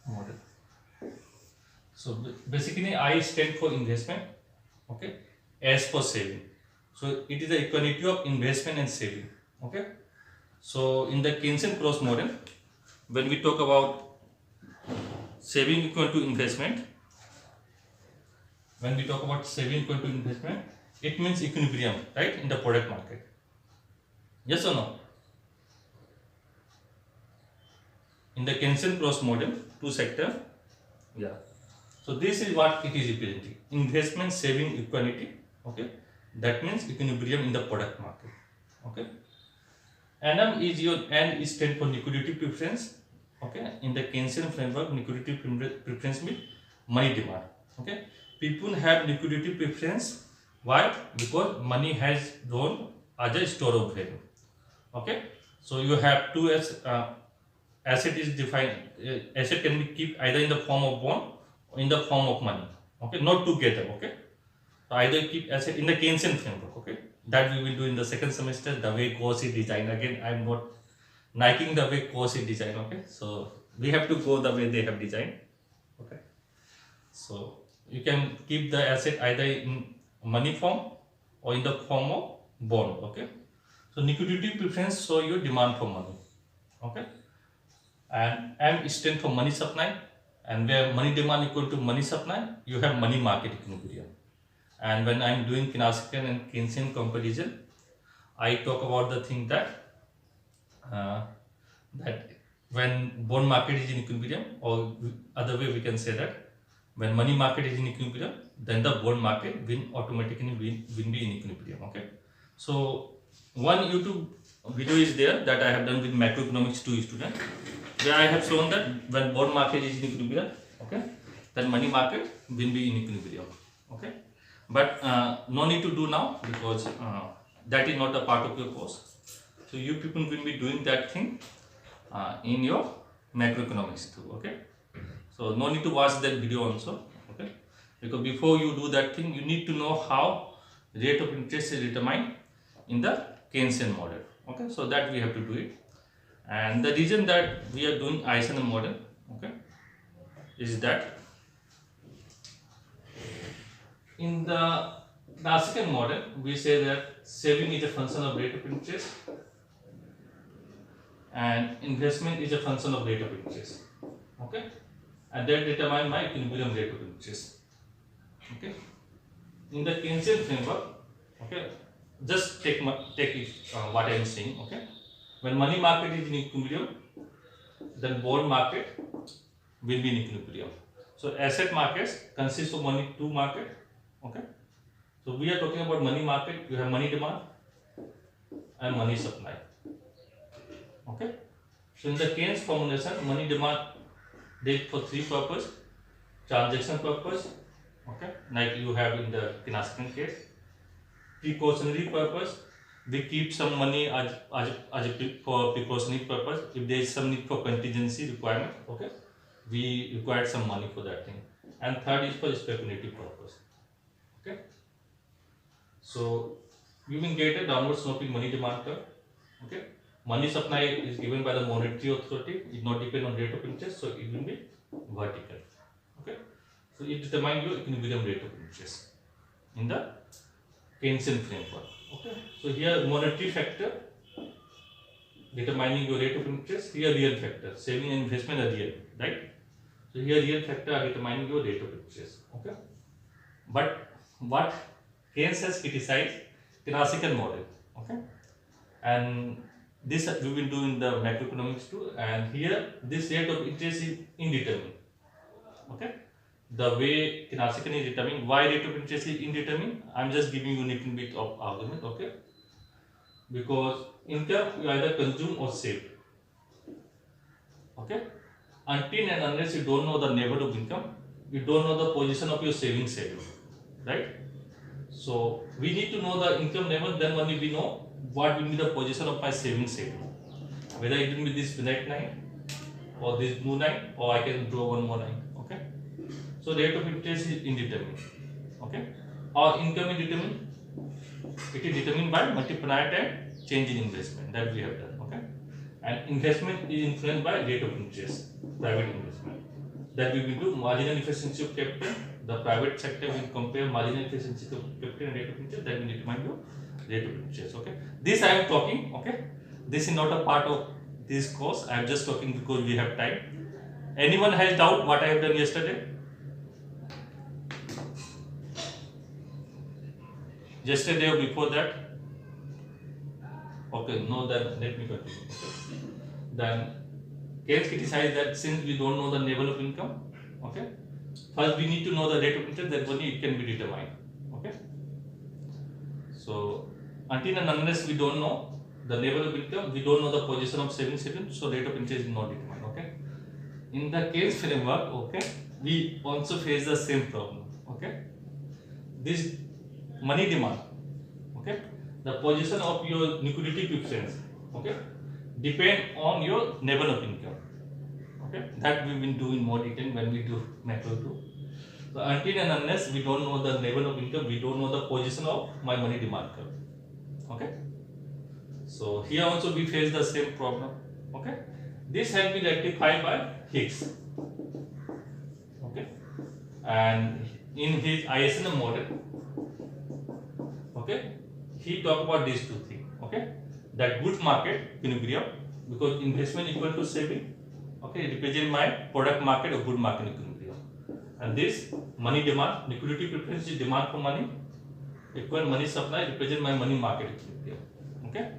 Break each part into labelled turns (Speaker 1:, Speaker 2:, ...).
Speaker 1: model. So basically I stand for investment, okay, S for saving. So it is the equality of investment and saving, okay. So in the Keynesian cross model, when we talk about saving equal to investment, when we talk about saving equal to investment, it means equilibrium, right, in the product market. Yes or no? In the Keynesian cross model, two sector, yeah. So this is what it is representing: investment saving equality, okay. That means equilibrium in the product market, okay. NM is your N is stand for liquidity preference, okay. In the Keynesian framework, liquidity preference means money demand, okay. People have liquidity preference. Why? Because money has grown as a store of value, okay. So you have two asset is defined. Asset can be kept either in the form of bond or in the form of money, okay. Not together, okay. So either keep asset in the Keynesian framework, okay. That we will do in the second semester. The way course is designed, again I am not liking the way course is designed, okay. So we have to go the way they have designed, okay. So you can keep the asset either in money form or in the form of bond, okay. So liquidity preference show your demand for money, okay. And M stands for money supply, and where money demand equal to money supply, you have money market equilibrium. And when I am doing classical and Keynesian comparison, I talk about the thing that uh, that when bond market is in equilibrium, or other way we can say that when money market is in equilibrium, then the bond market will automatically will be in equilibrium, okay. So one YouTube video is there that I have done with macroeconomics 2 student, where I have shown that when bond market is in equilibrium, okay, then money market will be in equilibrium, okay. But no need to do now, because that is not a part of your course. So you people will be doing that thing in your macroeconomics too, okay. So no need to watch that video also, okay, because before you do that thing, you need to know how rate of interest is determined in the Keynesian model, okay. So that we have to do it, and the reason that we are doing ISNM model, okay, is that in the classical model we say that saving is a function of rate of interest and investment is a function of rate of interest, okay, and that determine my equilibrium rate of interest, okay. In the Keynesian framework, okay, just take it what I am saying, okay. When money market is in equilibrium, then bond market will be in equilibrium. So asset markets consist of money two market, okay. So we are talking about money market. You have money demand and money supply, okay. So in the Keynes formulation, money demand they for three purpose: transaction purpose, okay, like you have in the classical case; precautionary purpose, we keep some money as for precautionary purpose. If there is some need for contingency requirement, okay, we require some money for that thing. And third is for speculative purpose, okay. So you will get a downward sloping money demand curve, okay. Money supply is given by the monetary authority, it not depend on rate of interest, so it will be vertical, okay. So it determines your equilibrium rate of interest in the Keynesian framework, okay. So here monetary factor determining your rate of interest, here real factor, saving and investment are real, right. So here real factor are determining your rate of interest, okay. But what Keynes has criticized classical model, okay, and this we will do in the macroeconomics too. And here this rate of interest is indeterminate, okay. The way classical is determined, why rate of interest is indeterminate, I am just giving you a little bit of argument, okay. Because income you either consume or save, okay. Until and unless you don't know the neighborhood of income, you don't know the position of your saving schedule, right. So we need to know the income level, then only we know what will be the position of my saving schedule, whether it will be this black line or this blue line, or I can draw one more line, okay. So rate of interest is indeterminate, okay. Or income is determined, it is determined by multiplier and change in investment that we have done, okay. And investment is influenced by rate of interest, private investment. that we will do marginal efficiency of capital. The private sector will compare marginal efficiency of capital and rate of interest. That will determine your rate of interest. Okay. This I am talking. Okay. This is not a part of this course. I am just talking because we have time. Anyone has doubt what I have done yesterday? Yesterday or before that? Okay, no, then let me continue. Okay. Then Keynes criticized that since we don't know the level of income, okay, first we need to know the rate of interest, then only it can be determined. Okay. So until and unless we don't know the level of income, we don't know the position of savings account, so rate of interest is not determined. Okay. In the Keynes framework, okay, we also face the same problem. Okay. This money demand, okay, the position of your liquidity coefficients, okay, depend on your level of income. Okay, that we will do in more detail when we do macro 2. So until and unless we don't know the level of income, we don't know the position of my money demand curve. Okay. So here also we face the same problem. Okay. This has been rectified by Higgs. Okay. And in his ISNM model, okay, he talked about these two things. Okay. That good market equilibrium, because investment equal to saving. Okay, represent my product market or good market equilibrium. And this money demand, liquidity preference is demand for money, equal money supply represent my money market equilibrium. Okay.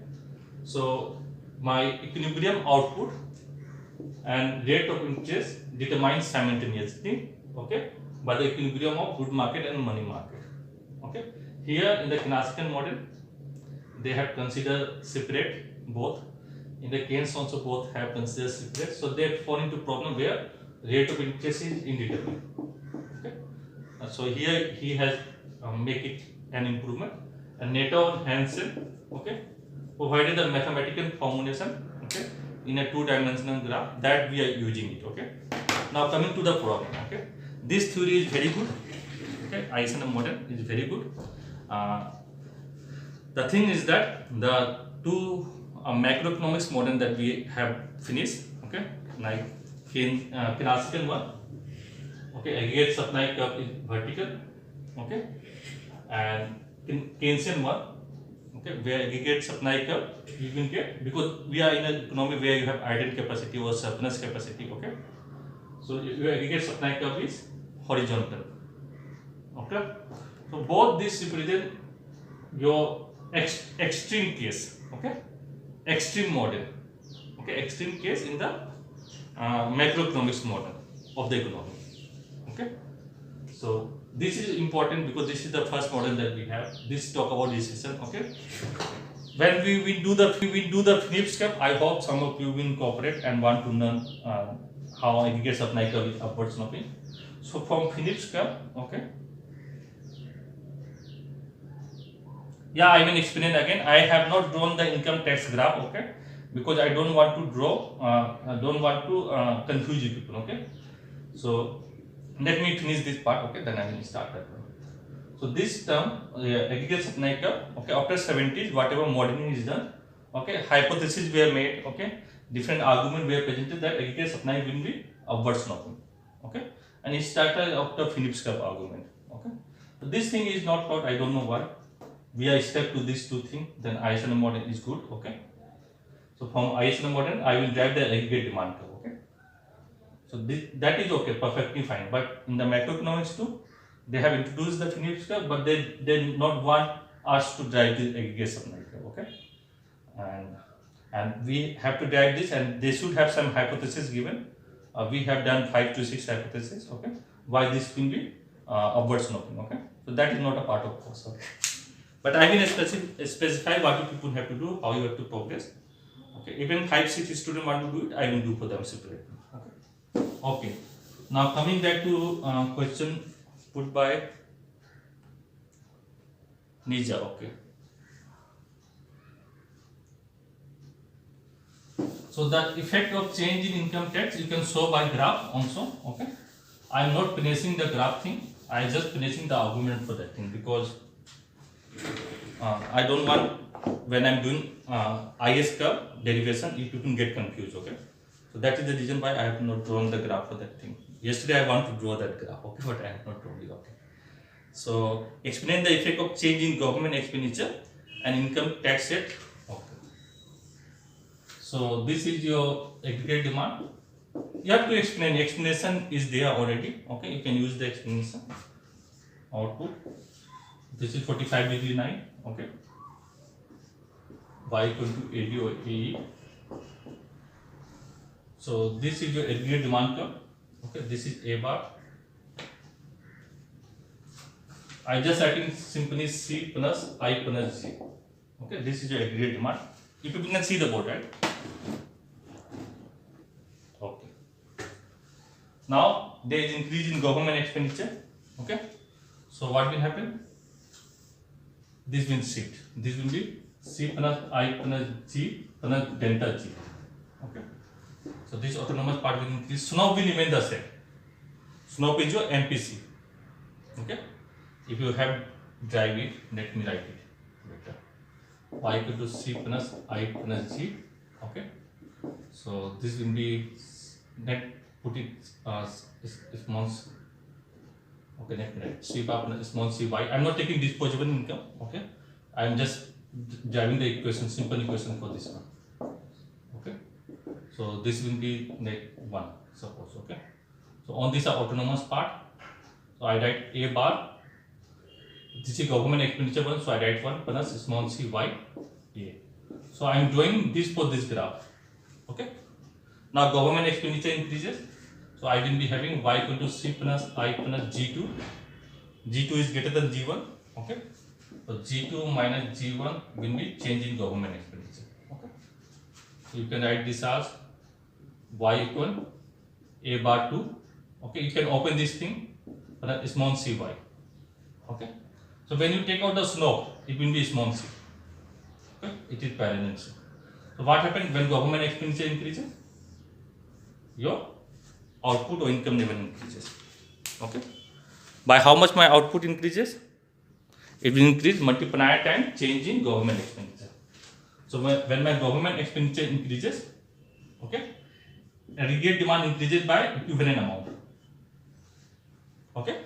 Speaker 1: So my equilibrium output and rate of interest determines simultaneously, okay, by the equilibrium of good market and money market. Okay. Here in the classical model, they have considered separate both. In the Keynes also both have considered separate, so they fall into problem where rate of interest is indeterminate. Okay. So here he has make it an improvement, and Neto and Hansen, okay, provided the mathematical formulation, okay, in a two-dimensional graph that we are using it. Okay. Now coming to the problem. Okay, this theory is very good. Okay, ISNM model is very good. The thing is that the two macroeconomics model that we have finished, okay, like classical one, okay, aggregate supply curve is vertical, okay, and Keynesian one, okay, where aggregate supply curve you can get, because we are in an economy where you have idle capacity or surplus capacity. Okay, so your aggregate supply curve is horizontal. Okay, so both these represent your extreme case. Okay, extreme model. Okay, extreme case in the macroeconomics model of the economy. Okay, so this is important because this is the first model that we have. This talk about recession. Okay, when we do the Phillips curve, I hope some of you will cooperate and want to learn how aggregate supply curve is upward sloping. So from Phillips curve, okay. Yeah, I will explain again. I have not drawn the income tax graph, okay, because I don't want to draw, don't want to confuse you people, okay. So let me finish this part, okay, then I will start that one. So this term, aggregate supply curve, okay, after 70s, whatever modeling is done, okay, hypotheses were made, okay, different arguments were presented that aggregate supply will be upward sloping, okay, and it started after Phillips curve argument, okay. So this thing is not taught, I don't know why. We are stuck to these two things, then ISNM model is good, okay. So from ISNM model, I will drive the aggregate demand curve, okay. So that is okay, perfectly fine. But in the macroeconomics too, they have introduced the Phillips curve, but they do not want us to drive the aggregate supply curve, okay. And we have to drive this, and they should have some hypothesis given. We have done 5 to 6 hypotheses, okay, why this will be upward sloping, okay. So that is not a part of course, okay. But I will specify what you people have to do, how you have to progress. Okay, even 5-6 students want to do it, I will do for them separately. Okay. Okay. Now coming back to question put by Nija. Okay. So the effect of change in income tax you can show by graph also. Okay. I am not finishing the graph thing. I am just finishing the argument for that thing because I don't want when I am doing IS curve derivation, you can get confused. Okay, So that is the reason why I have not drawn the graph for that thing. Yesterday I want to draw that graph, okay, but I have not drawn it. Okay. So explain the effect of change in government expenditure and income tax rate. Okay. So this is your aggregate demand. You have to explain. Explanation is there already. Okay, you can use the explanation. Output. This is 45 degree 9. Okay. Y equal to AD or AE. So this is your aggregate demand curve. Okay, this is A bar. I just writing simply C plus I plus G. Okay, this is your aggregate demand. You people can see the board, right? Okay. Now there is increase in government expenditure. Okay. So what will happen? This will shift. This will be C plus I plus G plus delta G. Okay. So this autonomous part will increase. Slope will remain the same. Slope is your MPC. Okay. If you have drive it, let me write it better. Y equal to C plus I plus G. Okay. So this will be net. Put it small. Okay, net C bar plus small c y. I'm not taking disposable income. Okay. I'm just driving the equation, simple equation for this one. Okay. So this will be net 1, suppose. Okay. So on this autonomous part, so I write A bar. This is government expenditure one, so I write 1 plus small c y A. So I am drawing this for this graph. Okay. Now government expenditure increases, so I will be having y equal to c plus I plus g2. G2 is greater than g1. Okay. So g2 minus g1 will be change in government expenditure. Okay. So you can write this as y equal A bar 2. Okay. You can open this thing plus small c y. Okay. So when you take out the slope, it will be small c. Okay, it is parallel c. So what happens when government expenditure increases? Your output or income level increases. Okay. By how much my output increases? It will increase multiplier time change in government expenditure. So when my government expenditure increases, okay, aggregate demand increases by equivalent amount. Okay.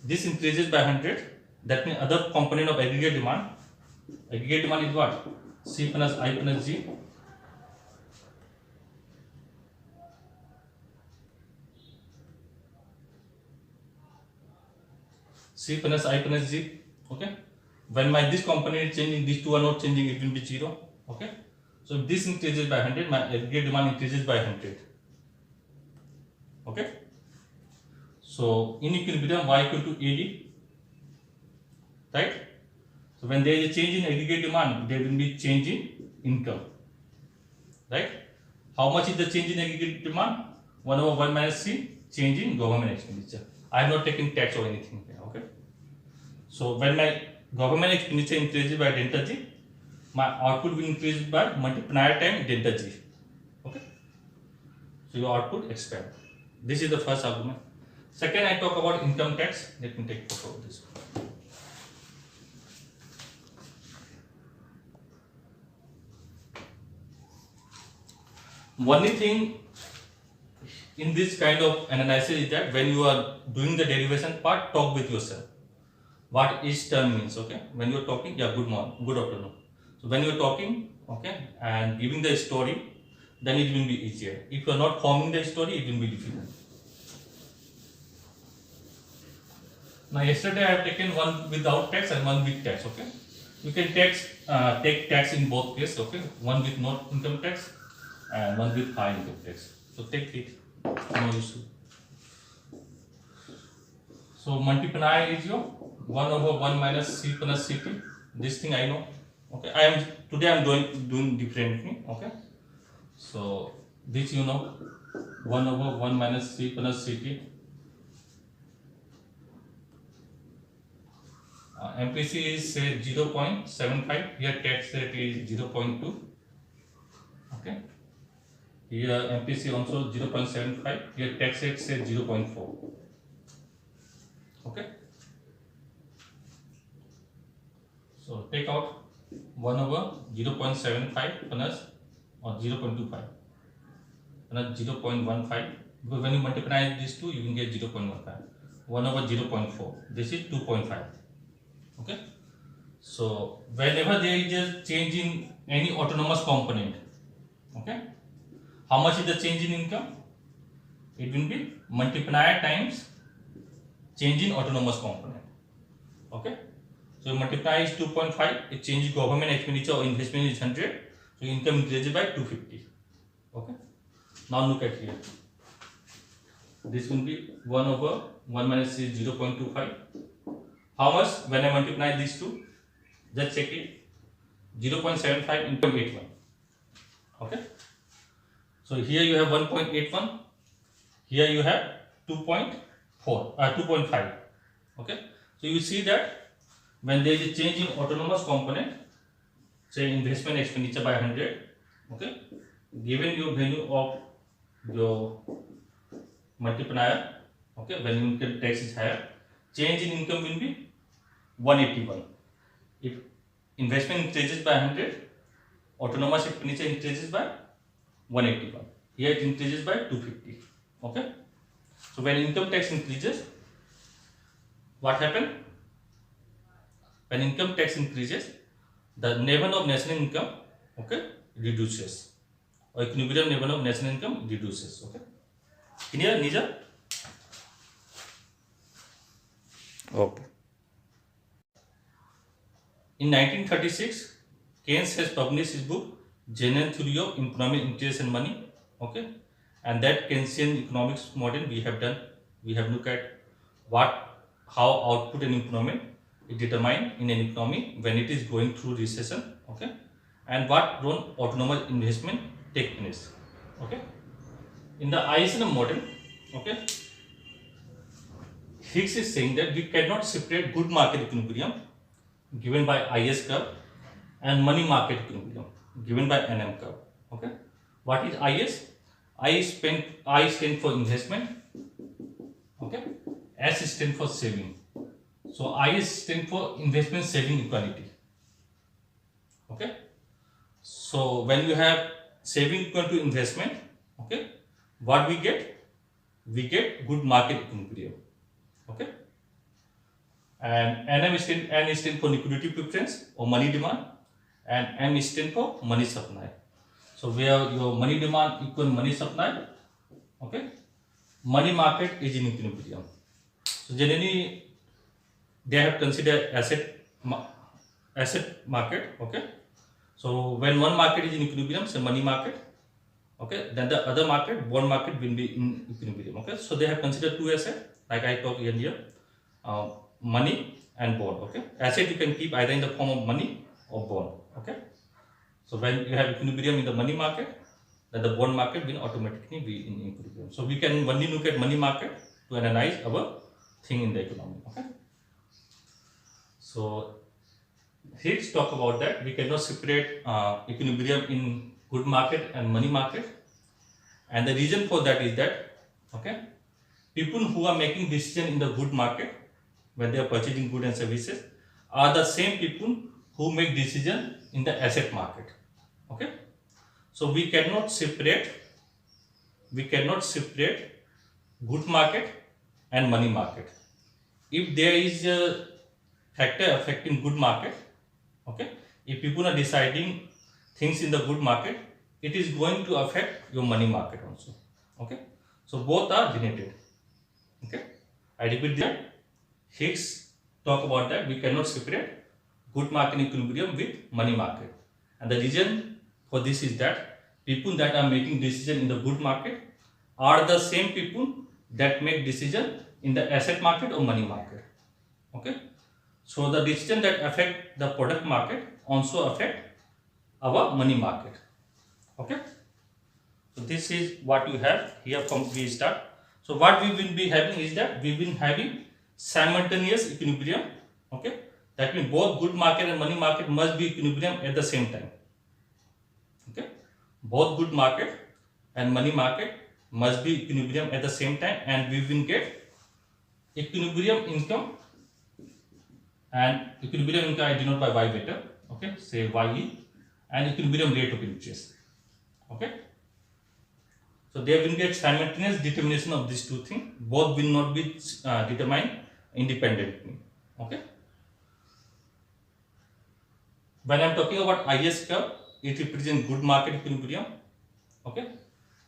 Speaker 1: This increases by 100. That means other component of aggregate demand is what? C plus I plus G. C plus I plus G. Okay. When my this component is changing, these two are not changing, it will be 0. Okay. So if this increases by 100, my aggregate demand increases by 100. Okay. So in equilibrium, y equal to AD. Right? So when there is a change in aggregate demand, there will be change in income. Right? How much is the change in aggregate demand? 1 over 1 minus C, change in government expenditure. I am not taking tax or anything here. Okay? So when my government expenditure increases by delta G, my output will increase by multiplier time delta G. Okay? So your output expand. This is the first argument. Second, I talk about income tax. Let me take photo of this one. Only thing in this kind of analysis is that when you are doing the derivation part, talk with yourself. What each term means, okay? When you are talking, yeah, good morning, good afternoon. So when you are talking, okay, and giving the story, then it will be easier. If you are not forming the story, it will be difficult. Now yesterday I have taken one without tax and one with tax, okay? You can take tax in both cases, okay? One with no income tax and one with high income tax. So take it, no issue. So multiply is your 1 over 1 minus C plus CT. This thing I know. Okay, today I am doing differently. Okay, so this you know 1 over 1 minus C plus CT. MPC is say 0.75. Here tax rate is 0.2. Okay. Here MPC also 0.75. Here tax rate say 0.4. Okay. So take out 1 over 0.75 plus or 0.25. 0.15, because when you multiply these two, you can get 0.15. 1 over 0.4. This is 2.5. Okay. So whenever there is a change in any autonomous component, okay, how much is the change in income? It will be multiplier times change in autonomous component. Okay. So multiply is 2.5. It changes government expenditure or investment is 100. So income increases by 250. Okay. Now look at here. This will be 1 over 1 minus is 0.25. How much when I multiply these two? Just check it. 0.75 into 81. Okay. So here you have 1.81. Here you have 2.5. Okay. So you see that when there is a change in autonomous component, say investment expenditure by 100, okay, given your value of your multiplier, okay, when income tax is higher, change in income will be 181. If investment increases by 100, autonomous expenditure increases by 181. Here it increases by 250. Okay. So when income tax increases, what happens? When income tax increases, the level of national income, okay, reduces, or equilibrium level of national income reduces. Okay. Clear, Nija? Okay. In 1936, Keynes has published his book General Theory of Economic Interest and Money. Okay, and that Keynesian economics model we have done. We have looked at how output and employment is determined in an economy when it is going through recession. Okay, and what role autonomous investment take place. Okay, in the ISM model, okay, Higgs is saying that we cannot separate good market equilibrium given by IS curve and money market equilibrium given by NM curve. Okay, what is IS? I stand for investment. Okay, S stand for saving. So IS stand for investment saving equality. Okay, so when you have saving equal to investment, okay, what we get? We get good market equilibrium. Okay, and N stand for liquidity preference or money demand, and M stand for money supply. So where your money demand equal money supply, okay, money market is in equilibrium. So generally they have considered asset market. Okay, so when one market is in equilibrium, say money market, okay, then the other market, bond market, will be in equilibrium. Okay, so they have considered two assets, like I talked earlier, money and bond. Okay, asset you can keep either in the form of money or bond. Okay, so when you have equilibrium in the money market, then the bond market will automatically be in equilibrium. So we can only look at money market to analyze our thing in the economy. Okay, so Higgs talk about that we cannot separate equilibrium in good market and money market, and the reason for that is that, okay, people who are making decision in the good market when they are purchasing goods and services are the same people who make decision in the asset market. Okay, so we cannot separate good market and money market. If there is a factor affecting good market, okay, if people are deciding things in the good market, it is going to affect your money market also. Okay, so both are related. Okay, I repeat that. Higgs talk about that we cannot separate good market equilibrium with money market, and the reason for this is that people that are making decision in the good market are the same people that make decision in the asset market or money market. Okay, so the decision that affect the product market also affect our money market. Okay, so this is what you have here from we start. So what we will be having is that we will having simultaneous equilibrium. Okay, that means both good market and money market must be equilibrium at the same time. Okay, both good market and money market must be equilibrium at the same time, and we will get equilibrium income, and equilibrium income I denote by Y beta. Okay, say YE, and equilibrium rate of interest. Okay, So there will be a simultaneous determination of these two things. Both will not be determined independently. Okay. When I am talking about IS curve, it represents good market equilibrium. Okay.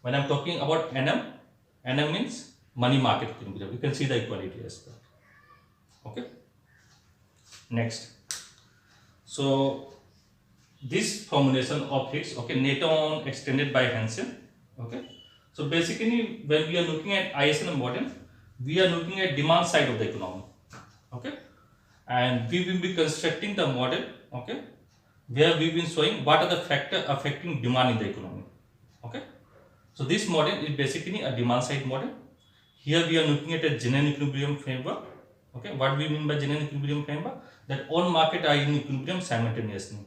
Speaker 1: When I am talking about NM means money market equilibrium. You can see the equality as well. Okay. Next. So this formulation of Hicks, okay, Naton extended by Hansen. Okay. So basically, when we are looking at ISM model, we are looking at demand side of the economy. Okay. And we will be constructing the model. Okay. Where we will be showing what are the factors affecting demand in the economy. Okay. So this model is basically a demand side model. Here we are looking at a genuine equilibrium framework. Okay. What we mean by genuine equilibrium framework? That all markets are in equilibrium simultaneously.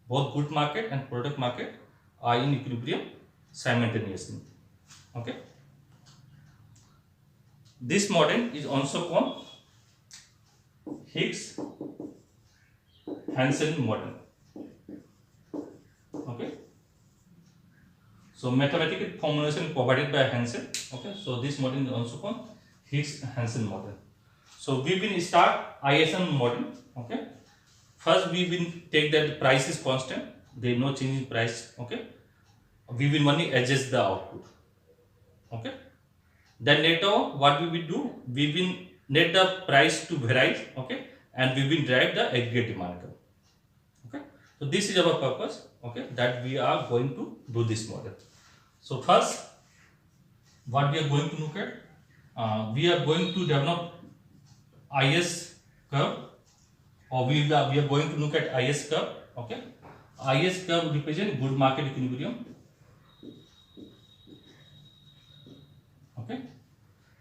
Speaker 1: Both good market and product market are in equilibrium simultaneously. Okay. This model is also called Hicks-Hansen model. Okay. So mathematical formulation provided by Hansen. Okay. So this model is also called Hicks-Hansen model. So we will start ISM model. Okay. First we will take that the price is constant. There is no change in price. Okay. We will only adjust the output. Okay. Then later what we will do? We will net the price to vary. Okay. And we will derive the aggregate demand curve. Okay. So this is our purpose. Okay. That we are going to do this model. So first, what we are going to look at? We are going to develop IS curve, or we are going to look at IS curve. Okay. IS curve represents good market equilibrium. Okay.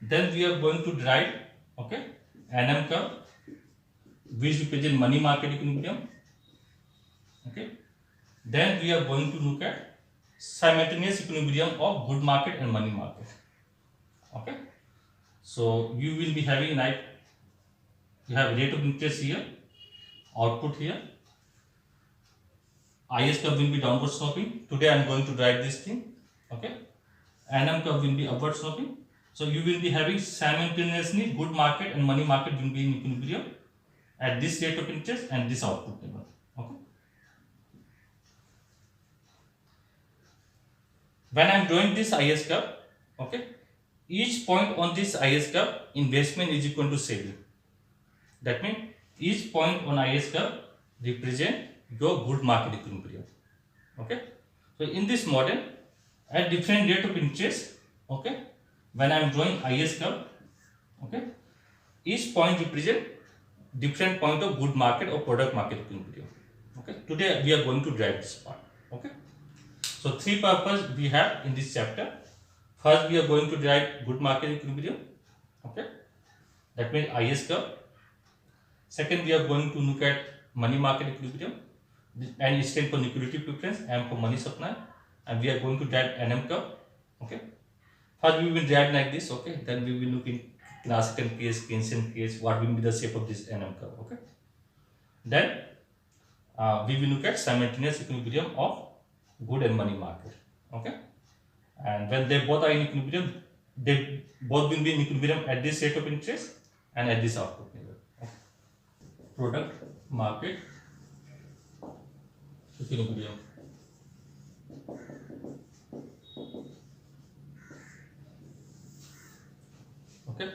Speaker 1: Then we are going to derive, okay, NM curve, which represents money market equilibrium. Okay. Then we are going to look at simultaneous equilibrium of good market and money market. Okay. So you will be having like, you have rate of interest here, output here. IS curve will be downward sloping. Today I am going to write this thing. Okay. NM curve will be upward sloping. So you will be having simultaneously good market and money market will be in equilibrium at this rate of interest and this output level. Okay. When I am drawing this IS curve, okay, each point on this IS curve, investment is equal to saving. That means each point on IS curve represent your good market equilibrium. Okay. So in this model, at different rate of interest, okay, when I am drawing IS curve, okay, each point represent different point of good market or product market equilibrium. Okay. Today we are going to derive this part. Okay. So three purposes we have in this chapter. First, we are going to derive good market equilibrium. Okay. That means IS curve. Second, we are going to look at money market equilibrium and it stands for liquidity preference and for money supply. And we are going to derive NM curve. Okay. First, we will derive like this. Okay. Then we will look in classical case, Keynesian case, what will be the shape of this NM curve. Okay. Then we will look at simultaneous equilibrium of good and money market. Okay. And when they both are in equilibrium, they both will be in equilibrium at this rate of interest and at this output level. Okay. Product market equilibrium. Okay.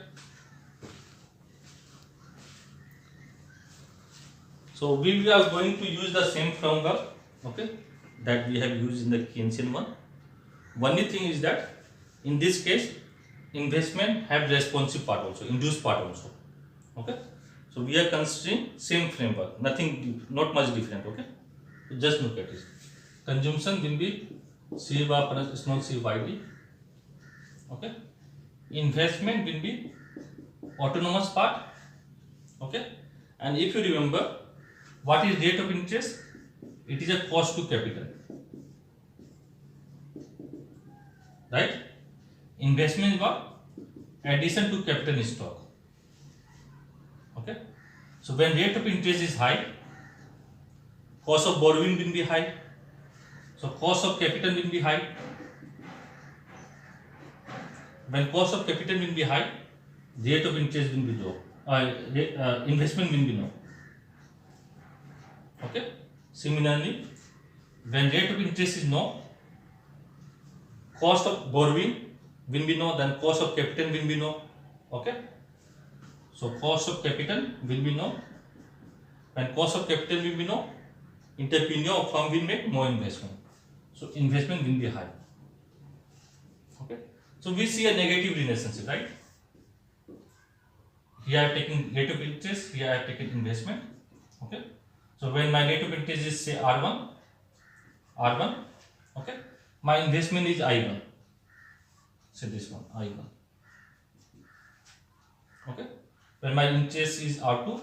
Speaker 1: So we are going to use the same framework, okay, that we have used in the Keynesian one. Only thing is that in this case, investment have responsive part also, induced part also. Okay. So we are considering same framework, not much different. Okay. So just look at it. Consumption will be C bar plus small c YD. Okay. Investment will be autonomous part. Okay. And if you remember, what is rate of interest? It is a cost to capital. Right? Investment is what? Addition to capital in stock. Okay. So when rate of interest is high, cost of borrowing will be high. So cost of capital will be high. When cost of capital will be high, rate of interest will be low. Investment will be low. Okay. Similarly, when rate of interest is low, cost of borrowing will be low, then cost of capital will be low. Okay. So cost of capital will be low. When cost of capital will be low, entrepreneur or firm will make more investment. So investment will be high. Okay. So we see a negative relationship, right? Here I have taken rate of interest, here I have taken investment. Okay. So when my rate of interest is say R1, okay, my investment is I1. Say this one, I1. Okay. When my interest is R2,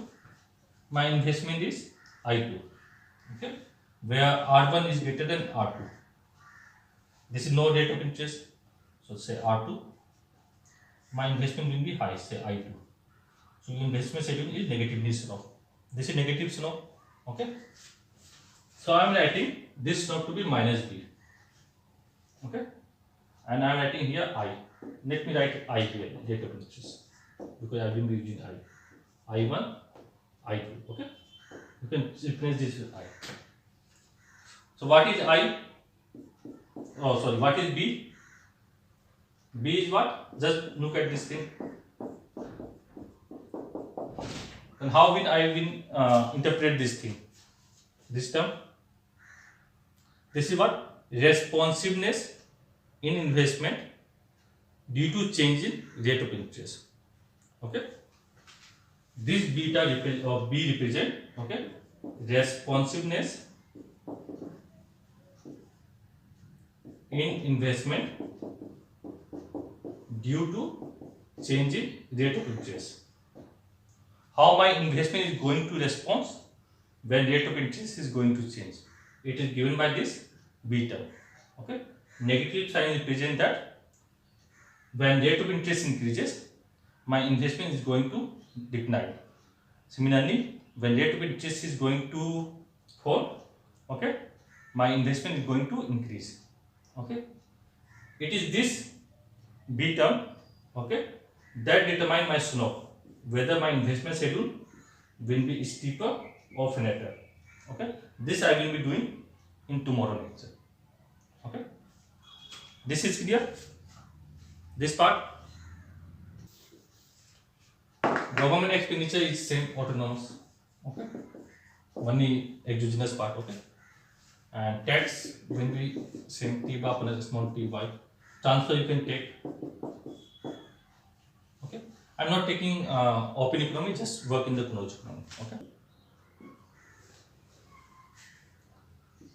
Speaker 1: my investment is I2. Okay. Where R1 is greater than R2. This is no rate of interest. So say R2. My investment will be high, say I2. So investment schedule is negatively slope. This is negative slope. Okay. So I am writing this slope to be minus B. Okay. And I am writing here I. Let me write I here, rate of interest. Because I will be using I. I1, I2. Okay. You can replace this with I. So what is I? Oh, sorry. What is B? B is what? Just look at this thing. And how will I interpret this thing? This term. This is what? Responsiveness in investment due to change in rate of interest. Okay. This beta or B represent, okay, responsiveness in investment due to change in rate of interest. How my investment is going to respond when rate of interest is going to change. It is given by this beta. Okay. Negative sign represent that when rate of interest increases, my investment is going to decline. Similarly, when rate of interest is going to fall, okay, my investment is going to increase. Okay. It is this B term, okay, that determine my slope, whether my investment schedule will be steeper or flatter. Okay. This I will be doing in tomorrow lecture. Okay. This is clear. This part. Government expenditure is same autonomous. Okay. Only exogenous part. Okay. And tax will be same T bar plus small t by. Transfer you can take. Okay. I'm not taking open economy, just work in the closed economy. Okay.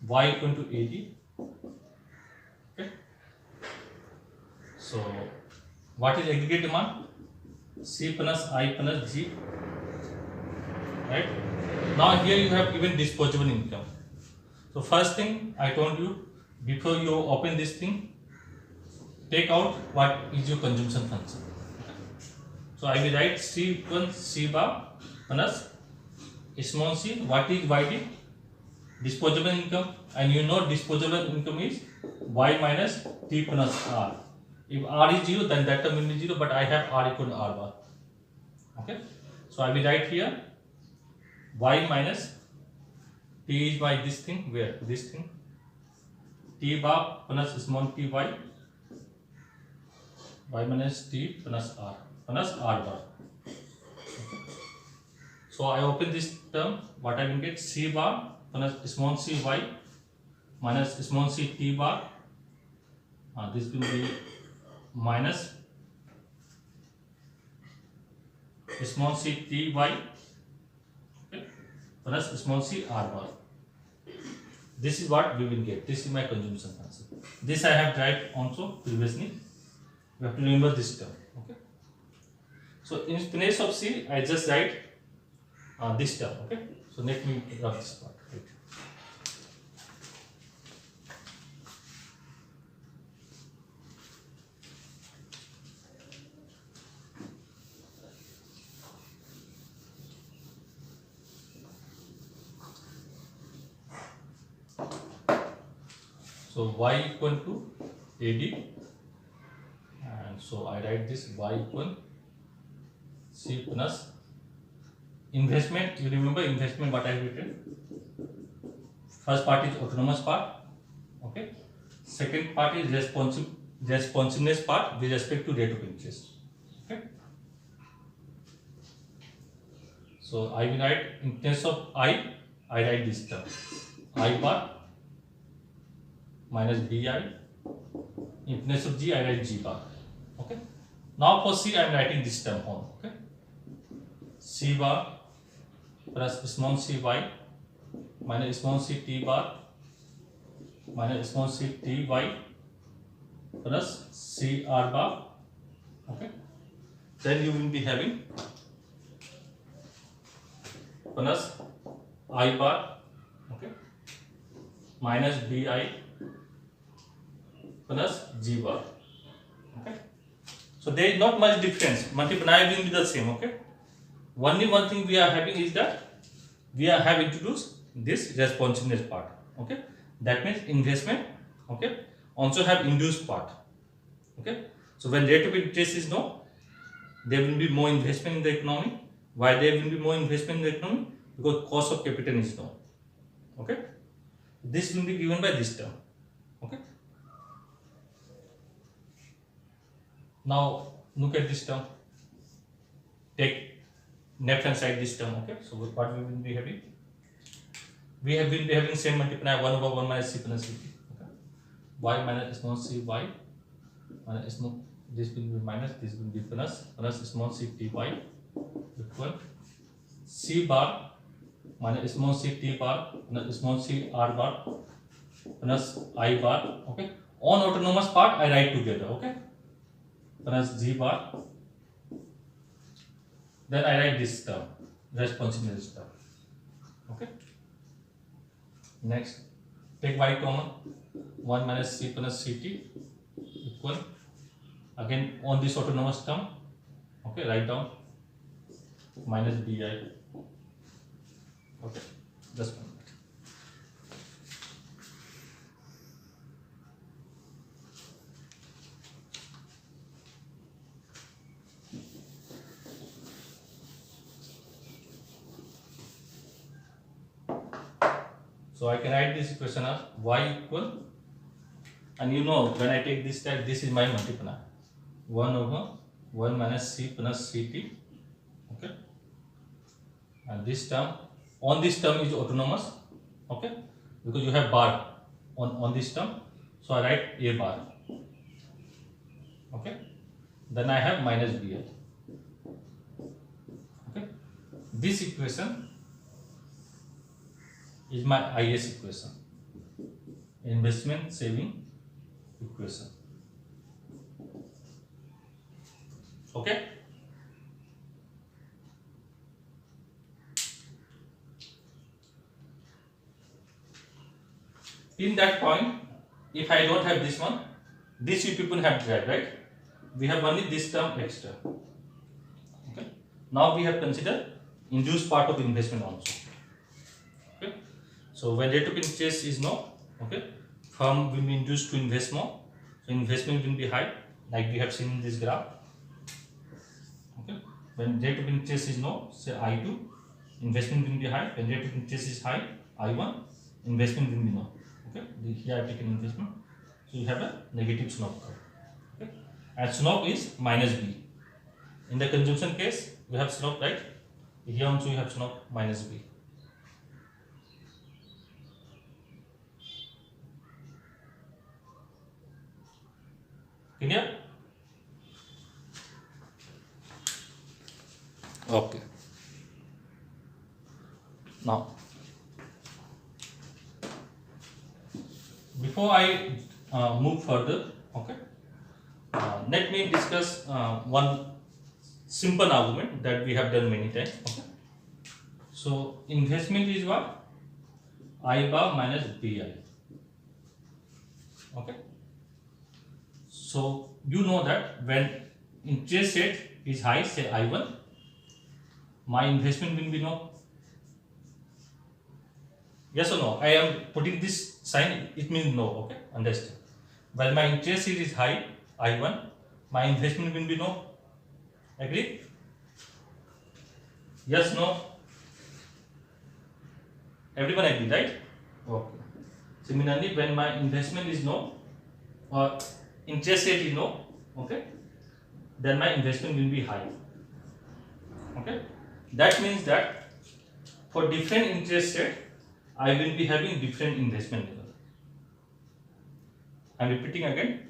Speaker 1: Y equal to AD. Okay. So what is aggregate demand? C plus I plus G. Right. Now here you have given disposable income. So first thing I told you, before you open this thing, take out what is your consumption function. So I will write C equals C bar plus small c. What is YD? Disposable income, and you know disposable income is Y minus T plus R. If R is 0, then that term will be 0, but I have R equal to R bar. Okay. So I will write here Y minus T is by this thing, where? This thing. T bar plus small t y. Y minus T plus R bar. Okay. So I open this term, what I will get? C bar plus small c y minus small c t bar. This will be minus small c t y, okay, plus small c r bar. This is what we will get. This is my consumption function. This I have tried also previously. You have to remember this term. Okay. So in place of C, I just write this term. Okay. So let me rub this part. Right. So y equal to AD, and So I write this y equal C plus investment. You remember investment what I have written? First part is autonomous part. Okay. Second part is responsiveness part with respect to rate of interest. Okay. So I will write in place of I write this term I bar minus bi. In place of g I write g bar. Okay. Now for c I am writing this term on. Okay. C bar plus small c y minus small c t bar minus small c t y plus c r bar. Okay. Then you will be having plus I bar, okay, minus bi plus g bar. Okay. So there is not much difference. Multiply will be the same. Okay. Only one thing we are having is that we have introduced this responsiveness part. Okay. That means investment. Okay. Also have induced part. Okay. So when rate of interest is known, there will be more investment in the economy. Why there will be more investment in the economy? Because cost of capital is known. Okay. This will be given by this term. Okay. Now look at this term. Take left hand side this term. Okay. So what we will be having? We will be having same multiply 1 over 1 minus c plus c. Okay. Y minus small c y minus small, this will be minus, this will be plus small c t y equal c bar minus small c t bar minus small c r bar plus I bar. Okay. On autonomous part I write together. Okay. Plus g bar. Then I write this term, responsiveness term. Okay. Next, take y common. 1 minus c plus ct equal, again on this autonomous term. Okay. Write down minus bi. Okay. Just 1 minute. So I can write this equation as y equal, and you know when I take this type, this is my multiplier, 1 over 1 minus c plus ct. Okay. And this term, on this term is autonomous. Okay. Because you have bar on this term, so I write a bar. Okay. Then I have minus bi. Okay. This equation is my IS equation, investment saving equation. Okay. In that point, if I don't have this one, this you people have derived, right? We have only this term extra. Okay. Now we have considered induced part of investment also. Okay. So when rate of interest is no, okay, firm will be induced to invest more. So investment will be high, like we have seen in this graph. Okay. When rate of interest is no, say I2, investment will be high. When rate of interest is high, I1, investment will be no. Okay. Here I take an investment. So you have a negative slope curve. Okay. And slope is minus b. In the consumption case, we have slope, right? Here also you have slope minus b. Clear? Okay. Now, before I move further, okay, let me discuss one simple argument that we have done many times. Okay. So investment is what? I bar minus bi. Okay. So you know that when interest rate is high, say I1, my investment will be no. Yes or no? I am putting this sign, it means no. Okay, understand. While my interest rate is high, I1, my investment will be no. Agree? Yes, no? Everyone agree, right? Okay. Similarly, when my investment is no or interest rate is no, okay, then my investment will be high. Okay, that means that for different interest rate, I will be having different investment level. I am repeating again.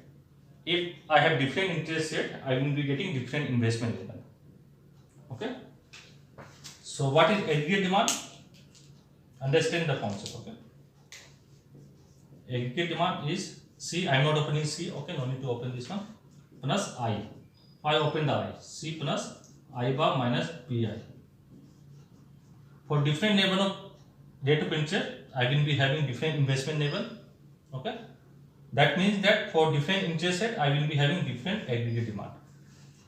Speaker 1: If I have different interest rate, I will be getting different investment level. Okay. So what is aggregate demand? Understand the concept. Okay. Aggregate demand is C. I am not opening C. Okay, no need to open this one. Plus I. I open the I. C plus I bar minus Pi. For different level of rate of interest, I will be having different investment level. Okay. That means that for different interest rate, I will be having different aggregate demand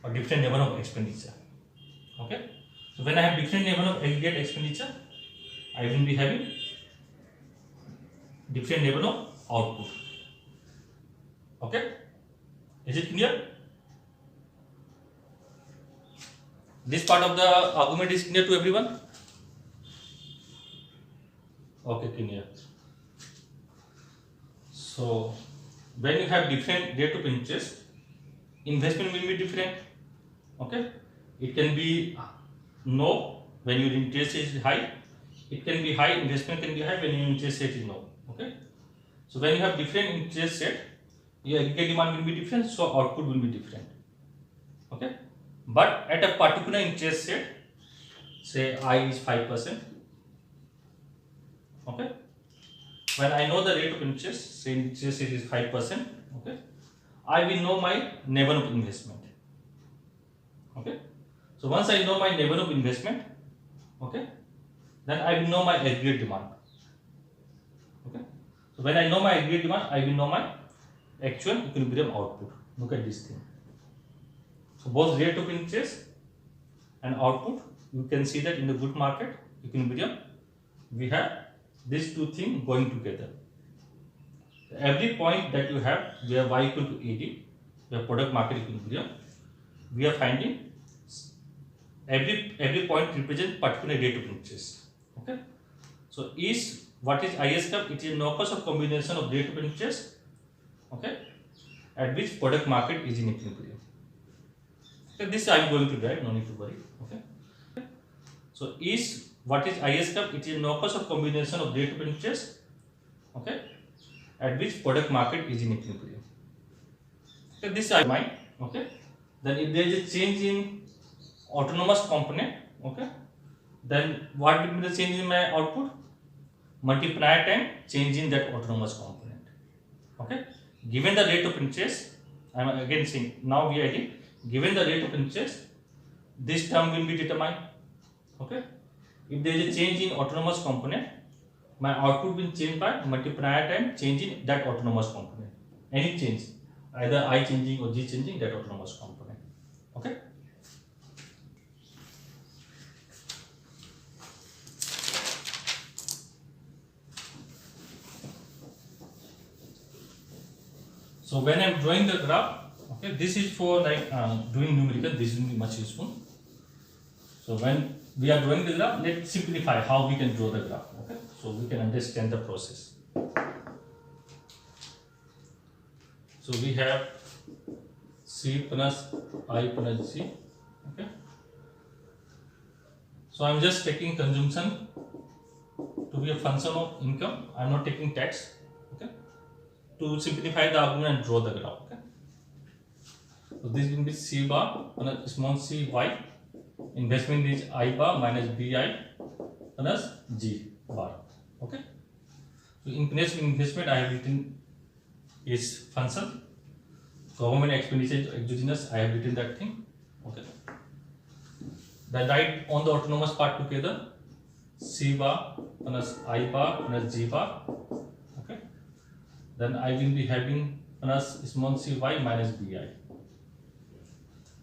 Speaker 1: or different level of expenditure. Okay. So when I have different level of aggregate expenditure, I will be having different level of output. Okay. Is it clear? This part of the argument is clear to everyone? Okay, clear. So when you have different rate of interest, investment will be different. Okay, it can be no when your interest is high. It can be high, investment can be high when your interest rate is low. Okay, so when you have different interest rate, your aggregate demand will be different, so output will be different. Okay, but at a particular interest rate, say I is 5%. Okay, when I know the rate of interest, say interest rate is 5%. Okay, I will know my level of investment. Okay, so once I know my level of investment, okay, then I will know my aggregate demand. Okay, so when I know my aggregate demand, I will know my actual equilibrium output. Look at this thing. So both rate of interest and output, you can see that in the good market equilibrium, we have these two things going together. Every point that you have where y equal to AD, where product market equilibrium, we are finding every point represents particular rate of interest. Okay, so is what is IS curve? It is no cost of combination of rate of interest, okay, at which product market is in equilibrium. Okay, this I am going to write, no need to worry. Okay, so is what is IS curve? It is no cost of combination of rate of interest, okay, at which product market is in equilibrium. Okay, this I mind. Okay, then if there is a change in autonomous component, okay, then what will be the change in my output? Multiplier time change in that autonomous component. Okay, given the rate of interest, I am again saying now we are adding, given the rate of interest, this term will be determined. Okay, if there is a change in autonomous component, my output will change by multiplier time change in that autonomous component. Any change, either I changing or G changing that autonomous component. Okay. So when I am drawing the graph, okay, this is for like doing numerical, this will be much useful. So when we are drawing the graph, let's simplify how we can draw the graph, okay, so we can understand the process. So we have C plus I plus G, okay. So I am just taking consumption to be a function of income, I am not taking tax, okay, to simplify the argument and draw the graph. Okay, so this will be C bar plus small c y, investment is I bar minus bi plus G bar. Okay, so in place of investment I have written its function, government expenditure exogenous I have written that thing. Okay, then write on the autonomous part together, C bar plus I bar plus G bar. Okay, then I will be having plus small c y minus bi.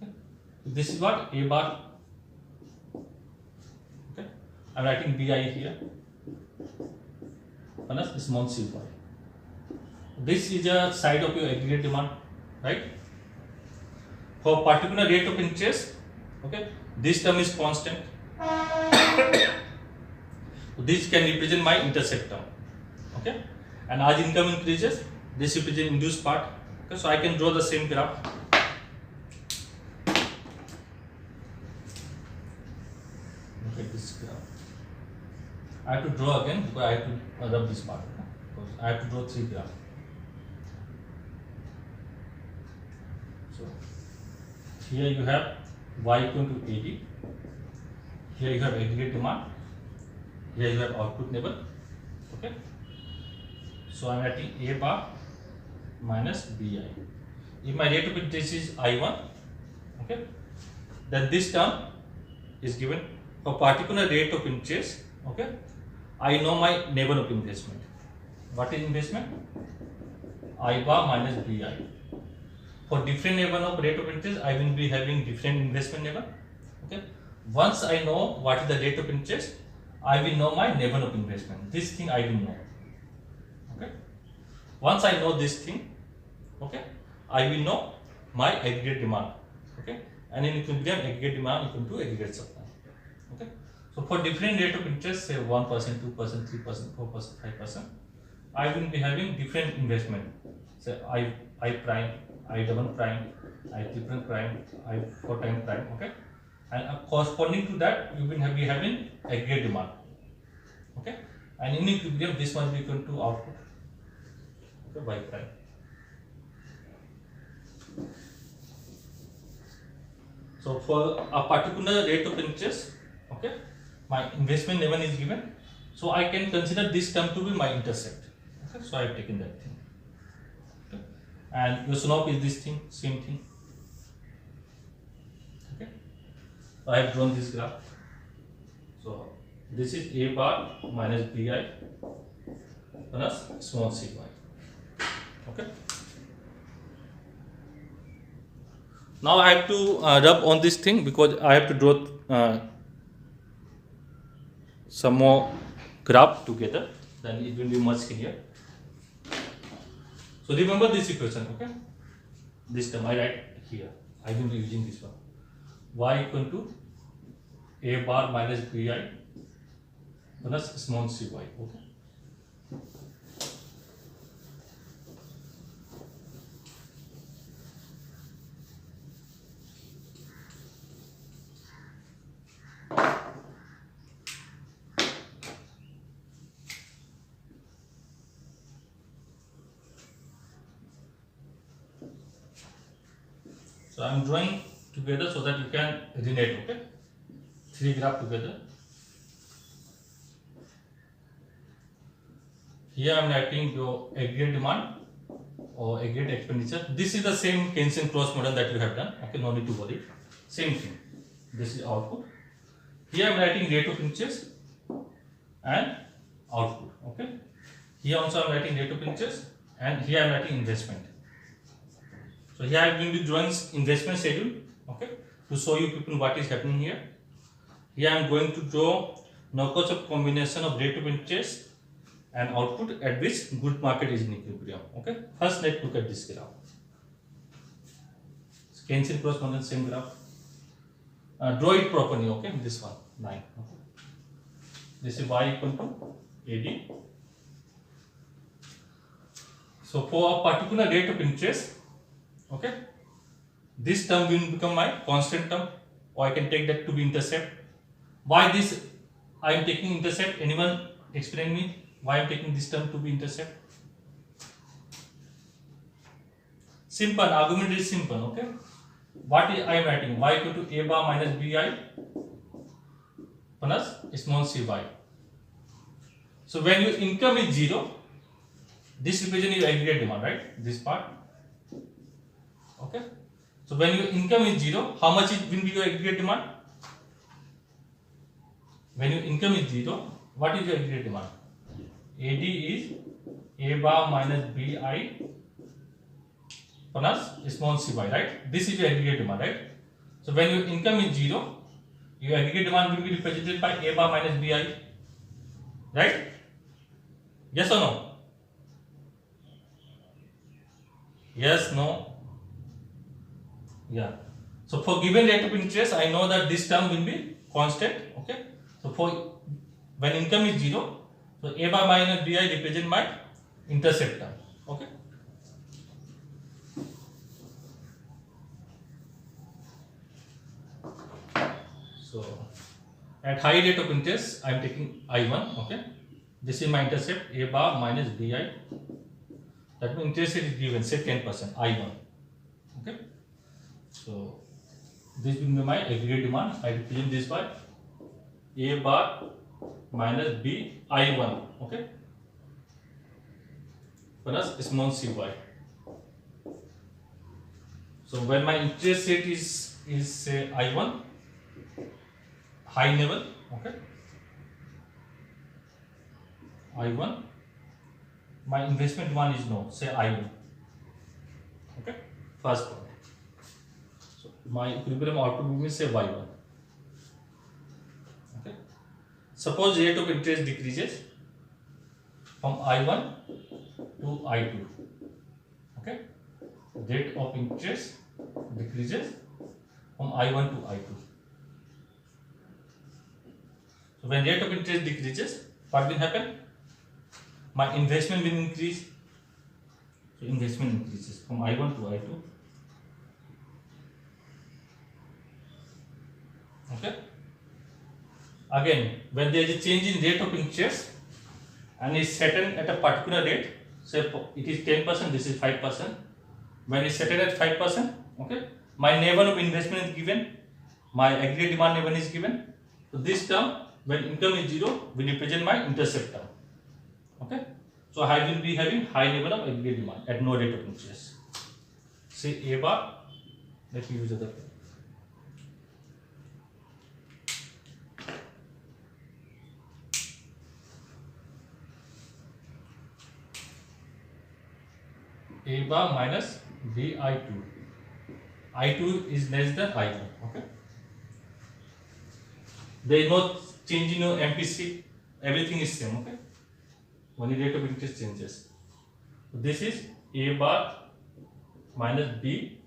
Speaker 1: Okay. This is what A bar. Okay, I am writing bi here plus small c y. This is a side of your aggregate demand, right? for particular rate of interest, okay, this term is constant. So this can represent my intercept term, okay, and as income increases, this represents induced part. Okay, so I can draw the same graph. Look at this graph. I have to draw again because I have to rub this part. Okay? Because I have to draw 3 graphs. So here you have y equal to AD. Here you have aggregate demand. Here you have output level. Okay. So I am writing A bar minus BI. If my rate of interest is I1, okay, then this term is given for particular rate of interest. Okay, I know my level of investment. What is investment? I bar minus BI. For different level of rate of interest, I will be having different investment level. Okay. Once I know what is the rate of interest, I will know my level of investment. This thing I will know. Okay. Once I know this thing, okay, I will know my aggregate demand. Okay. And in equilibrium, aggregate demand equal to aggregate supply. Okay. So for different rate of interest, say 1%, 2%, 3%, 4%, 5%, I will be having different investment. Say I prime, I double prime, I triple prime, I 4 time prime. Okay. And corresponding to that, you will be having aggregate demand. Okay. And in equilibrium, this must be equal to output. Okay, y prime. So for a particular rate of interest, okay, my investment level is given. So I can consider this term to be my intercept. Okay, so I have taken that thing. Okay. And your slope is this thing, same thing. Okay. So I have drawn this graph. So this is A bar minus BI plus small cy. Okay. Now I have to rub on this thing because I have to draw some more graph together, then it will be much clearer. So remember this equation, okay? This term I write here. I will be using this one. Y equal to A bar minus BI plus small cy. Okay. So I am drawing together so that you can relate, okay? 3 graph together. Here I am writing your aggregate demand or aggregate expenditure. This is the same Keynesian cross model that you have done. Okay, no need to worry. Same thing. This is output. Here I am writing rate of interest and output. Okay. Here also I am writing rate of interest and here I am writing investment. So here I will be drawing investment schedule, okay, to show you people what is happening here. Here I am going to draw knockout of combination of rate of interest and output at which good market is in equilibrium. Okay. First let's look at this graph. Keynesian cross model, same graph. Draw it properly. Okay. This one line. Okay. This is y equal to AD. So for a particular rate of interest, okay, this term will become my constant term, or I can take that to be intercept. Why this I am taking intercept? Anyone explain me why I am taking this term to be intercept? Simple, argument is simple, okay. What I am writing? Y equal to A bar minus BI plus small cy. So when your income is 0, this represents your aggregate demand, right? This part. Okay. So when your income is 0, how much it will be your aggregate demand? When your income is 0, what is your aggregate demand? AD is A bar minus BI plus small cy, right? This is your aggregate demand, right? So when your income is 0, your aggregate demand will be represented by A bar minus BI, right? Yes or no? Yes, no? Yeah. So for given rate of interest, I know that this term will be constant. Okay. So for when income is 0, so A bar minus BI represent my intercept term. Okay. So at high rate of interest, I am taking I1. Okay. This is my intercept A bar minus BI. That means interest rate is given, say 10%, I1. Okay. So this will be my aggregate demand. I represent this by A bar minus B I1. Okay. Plus small cy. So when my interest rate is say I1, high level. Okay. I1. My investment one is no, say I1. Okay. First point. So my equilibrium output will say Y1. Okay. Suppose rate of interest decreases from I1 to I2. Okay. Rate of interest decreases from I1 to I2. So when rate of interest decreases, what will happen? My investment will increase. So investment increases from I1 to I2. Okay. Again, when there is a change in rate of interest and is settled at a particular rate, say it is 10%, this is 5%. When it's settled at 5%, okay, my level of investment is given, my aggregate demand level is given. So this term, when income is 0, will represent my intercept term. Okay. So I will be having high level of aggregate demand at no rate of interest. Say A bar, let me use other pen. A bar minus B I2. I2 is less than I1. Okay. There is no change in your MPC. Everything is same. Okay. Only rate of interest changes. So this is A bar minus B.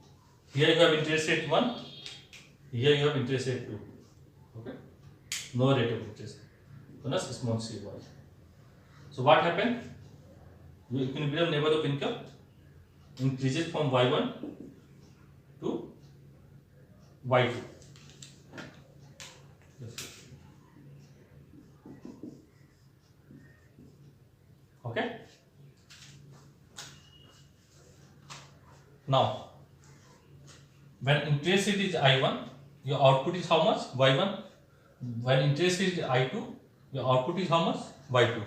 Speaker 1: Here you have interest rate 1. Here you have interest rate 2. Okay. No rate of interest. Plus small cy. So what happened? Your equilibrium level of income increases from Y1 to Y2. Okay. Now, when interest rate is I1, your output is how much? Y1. When interest rate is I2, your output is how much? Y2.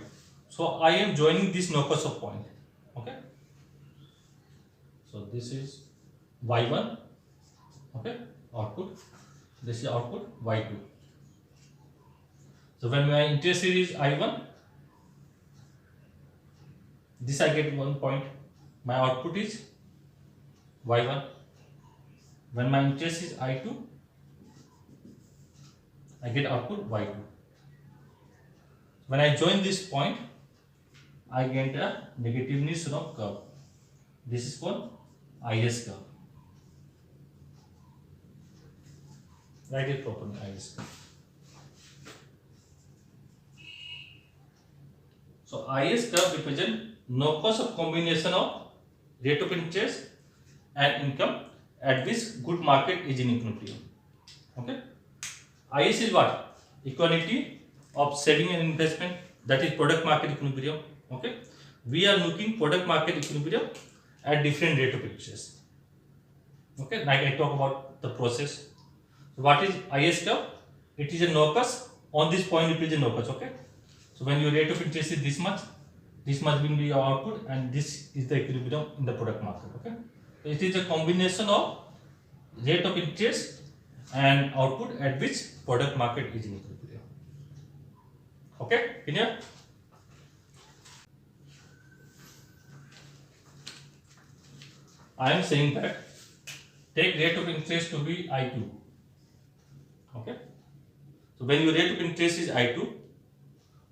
Speaker 1: So I am joining this no cost of point. Okay. So this is Y1. Okay. Output. This is output Y2. So when my interest rate is I1, this I get 1 point. My output is Y1. When my interest is I2, I get output Y2. When I join this point, I get a negativeness of curve. This is called IS curve. Write it properly, IS curve. So IS curve represents no cost of combination of rate of interest and income at which good market is in equilibrium. Okay. IS is what? Equality of saving and investment, that is product market equilibrium. Okay. We are looking product market equilibrium at different rate of interest. Okay. Like I talk about the process. So what is IS curve? It is a no cost. On this point it is a no cost. Okay. So when your rate of interest is this much will be your output, and this is the equilibrium in the product market. Okay. So it is a combination of rate of interest and output at which product market is in equilibrium. Okay, clear? I am saying that take rate of interest to be I2. Okay. So when your rate of interest is I2,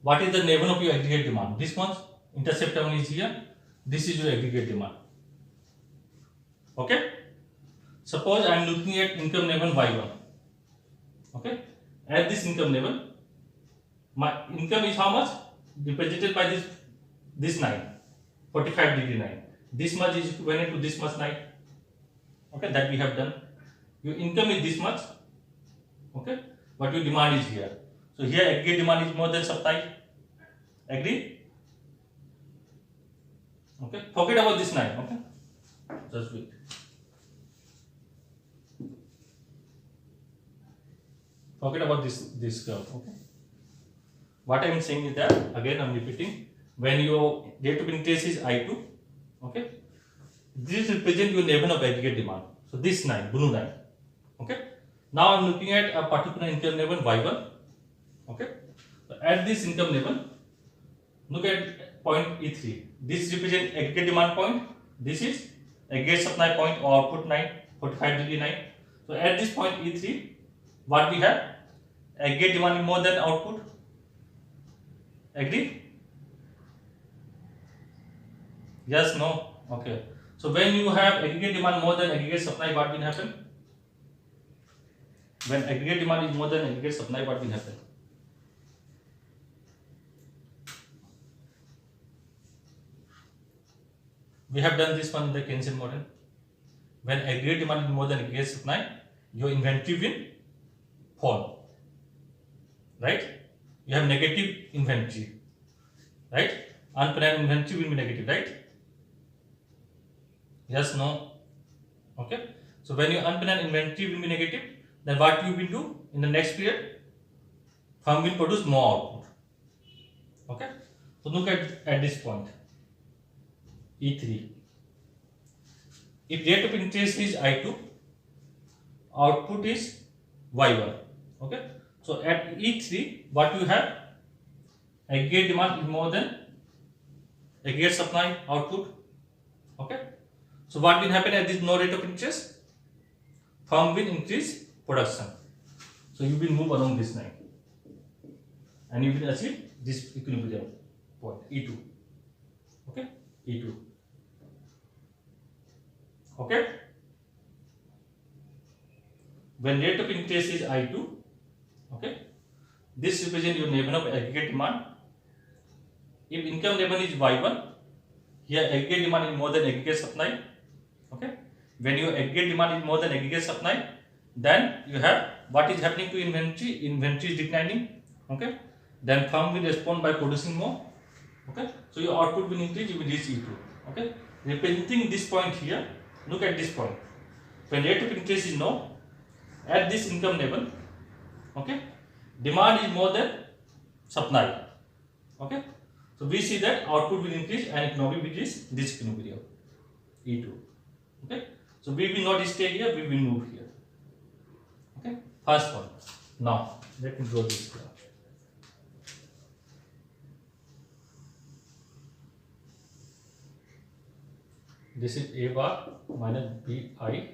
Speaker 1: what is the level of your aggregate demand? This one, intercept term is here. This is your aggregate demand. Okay. Suppose I am looking at income level Y1. Okay, at this income level, my income is how much? Represented by this 9, 45-degree 9. This much is equivalent to this much 9. Okay, that we have done. Your income is this much. Okay, but your demand is here. So here aggregate demand is more than supply. Agree? Okay, forget about this 9. Okay, just wait. Forget about this curve. Okay, what I am saying is that, again I am repeating, when your rate of interest is I2, okay, this represents your level of aggregate demand. So this 9, blue 9. Okay, now I am looking at a particular income level Y1. Okay, so at this income level, look at point E3. This represents aggregate demand point. This is aggregate supply point or output 9, 45-degree 9. So at this point E3, what we have? Aggregate demand is more than output. Agree? Yes, no? Okay. So when you have aggregate demand more than aggregate supply, what will happen? When aggregate demand is more than aggregate supply, what will happen? We have done this one in the Keynesian model. When aggregate demand is more than aggregate supply, your inventory will fall. Right? You have negative inventory. Right? Unplanned inventory will be negative, right? Yes, no? Okay. So when your unplanned inventory will be negative, then what you will do in the next period? Firm will produce more output. Okay. So look at this point. E3. If rate of interest is I2, output is Y1. Okay. So at E3, what you have? Aggregate demand is more than aggregate supply output. Okay. So what will happen at this no rate of interest? Firm will increase production. So you will move along this line and you will achieve this equilibrium point E2. Okay. E2. Okay. When rate of interest is I2, okay, this represents your level of aggregate demand. If income level is Y1, here aggregate demand is more than aggregate supply. Okay. When your aggregate demand is more than aggregate supply, then you have what is happening to inventory? Inventory is declining. Okay. Then firm will respond by producing more. Okay. So your output will increase, you will reach E2. Okay. Representing this point here, look at this point. When rate of interest is no, at this income level, okay, demand is more than supply. Okay. So we see that output will increase and economy will reach this equilibrium, E2. Okay. So we will not stay here, we will move here. Okay. First one. Now let me draw this graph. This is A bar minus BI1.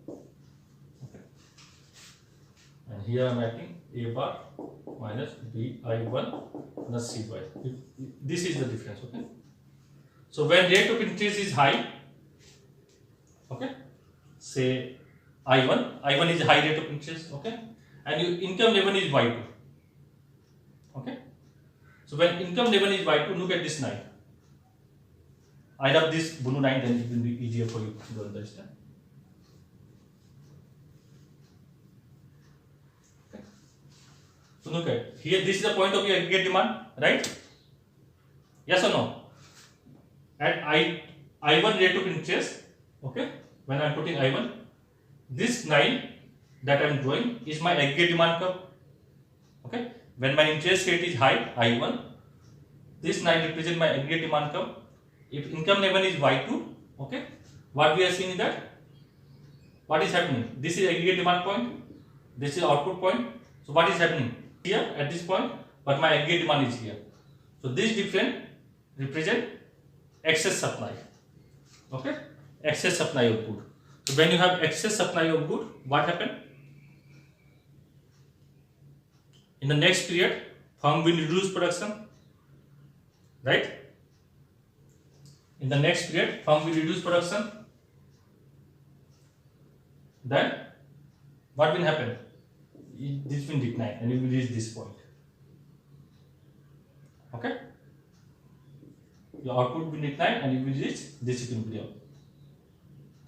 Speaker 1: Okay. And here I am writing A bar minus BI1 plus CY. This is the difference. Okay. So when rate of interest is high, okay, say I1 is high rate of interest, okay, and your income level is Y2. Okay. So when income level is Y2, look at this line. I love this blue line, then it will be easier for you to understand. Okay. So look at here, this is the point of your aggregate demand, right? Yes or no? At I1 rate of interest, okay, when I am putting I1, this line that I am drawing is my aggregate demand curve. Okay, when my interest rate is high, I1, this line represents my aggregate demand curve. If income level is Y2, okay, what we are seeing is that what is happening? This is aggregate demand point, this is output point. So what is happening here at this point? But my aggregate demand is here. So this difference represent excess supply. Okay, excess supply of good. So when you have excess supply of good, what happen? In the next period, firm will reduce production, right? In the next period, firm will reduce production. then what will happen? This will decline and you will reach this point. Okay, your output will decline and you will reach this equilibrium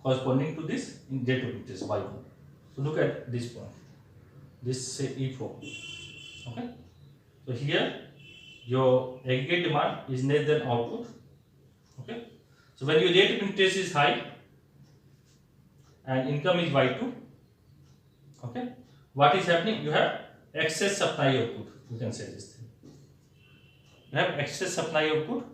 Speaker 1: corresponding to this in rate of interest y1. So look at this point. This say E4. Okay, so here your aggregate demand is less than output. Okay, so when your rate of interest is high and income is y2, okay, what is happening? You have excess supply output. You can say this thing. You have excess supply output.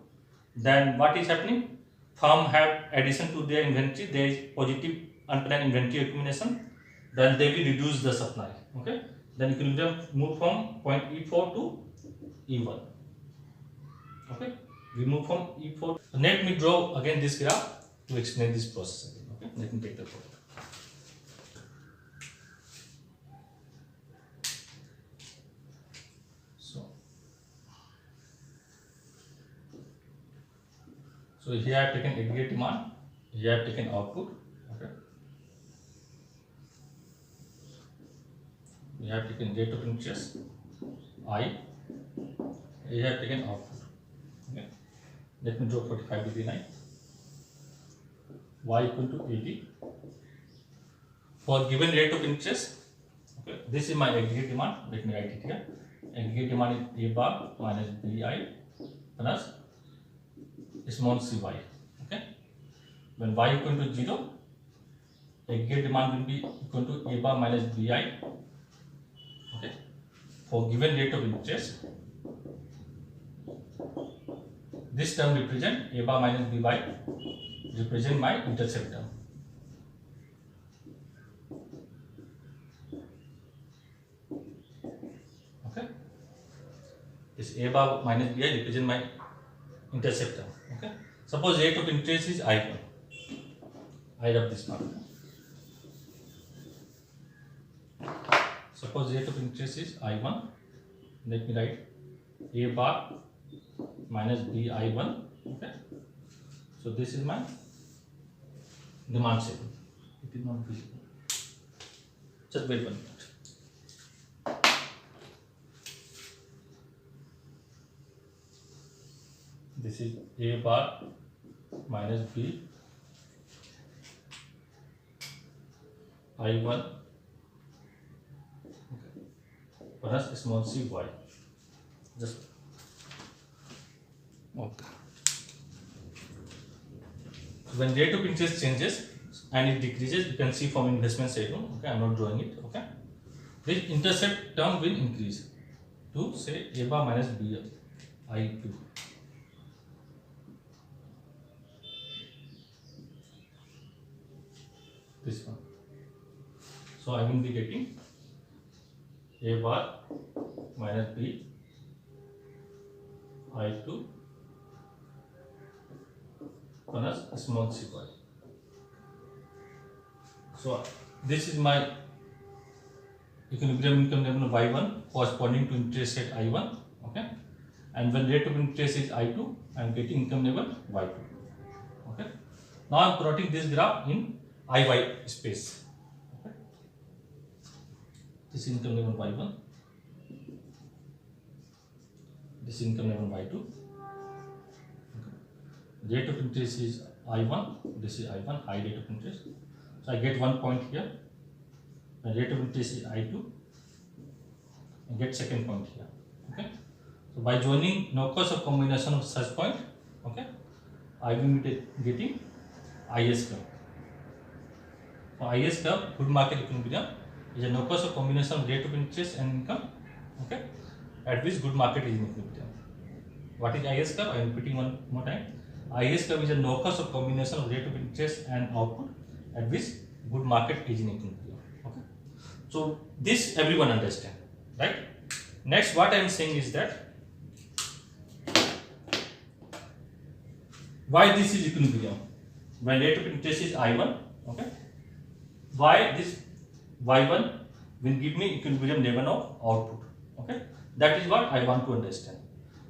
Speaker 1: Then what is happening? Firm have addition to their inventory. There is positive unplanned inventory accumulation. Then they will reduce the supply. Okay. Then equilibrium move from point E4 to E1. Okay. We move from E4. So let me draw again this graph to explain this process again. Okay. Let me take the photo. So here I have taken aggregate demand, here I have taken output. Okay. We have taken rate of interest I, here I have taken output. Okay. Let me draw 45° line. Y equal to AD. For given rate of interest, okay, this is my aggregate demand. Let me write it here. Aggregate demand is A bar minus BI plus small cy. Okay. When y equal to 0, aggregate demand will be equal to A bar minus BI. Okay. For given rate of interest, this term represent A bar minus BY represent my intercept term. Okay. This A bar minus BI represent my intercept term. Okay. Suppose rate of interest is I1. I rub this part. Suppose rate of interest is I1. Let me write A bar minus BI1. Okay. So this is my demand schedule. It is not visible. Just wait 1 minute. This is A bar minus B I1 plus small c y. Just okay. When rate of interest changes and it decreases, you can see from investment schedule. Okay, I'm not drawing it. Okay, this intercept term will increase to say A bar minus B I2. This one. So I will be getting A bar minus B I2 plus small c y. So this is my equilibrium income level y1 corresponding to interest rate I1. Okay, and when rate of interest is I2, I am getting income level y2. Okay, now I am plotting this graph in IY space. Okay. This income level y1, this income level y2. Okay. Rate of interest is I1, this is I1, high rate of interest. So I get 1 point here. The rate of interest is I2, I get second point here. Okay. So by joining no cost of combination of such point, okay, I will be getting IS curve. So IS curve, good market equilibrium, is a no cost of combination of rate of interest and income, okay, at which good market is in equilibrium. What is IS curve? I am repeating one more time. IS curve is a no cost of combination of rate of interest and output at which good market is in equilibrium. Okay. So this everyone understand, right? Next, what I am saying is that why this is equilibrium when rate of interest is I1, okay, why this y1 will give me equilibrium level of output. Okay, that is what I want to understand.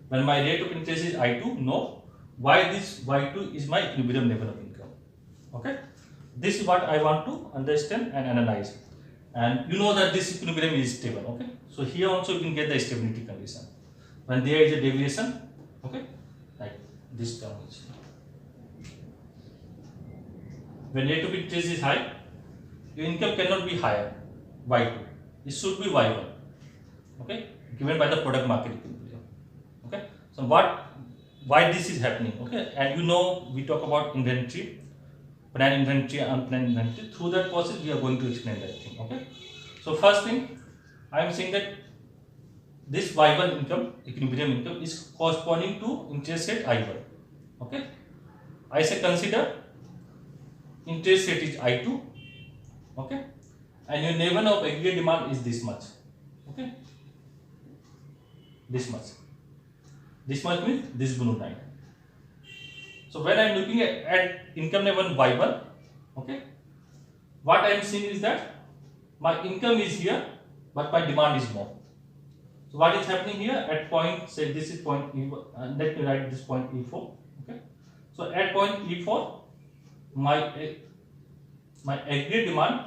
Speaker 1: When my rate of interest is I2, no, why this y2 is my equilibrium level of income. Okay, This is what I want to understand and analyze. And you know that this equilibrium is stable. Okay. So here also you can get the stability condition. When there is a deviation, okay, like this term is. When rate of interest is high, your income cannot be higher y2. It should be y1. Okay, given by the product market equilibrium. Okay. So why this is happening? Okay, and you know we talk about inventory, planned inventory, unplanned inventory. Through that process, we are going to explain that thing. Okay. So first thing, I am saying that this y1 income, equilibrium income, is corresponding to interest rate I1. Okay. I say consider interest rate is I2. Okay. And your level of aggregate demand is this much. Okay. This much. This much means this blue line. So when I am looking at income level y1, okay, what I am seeing is that my income is here, but my demand is more. So what is happening here at point, say this is point E1, let me write this point E4. Okay. So at point E4, my aggregate demand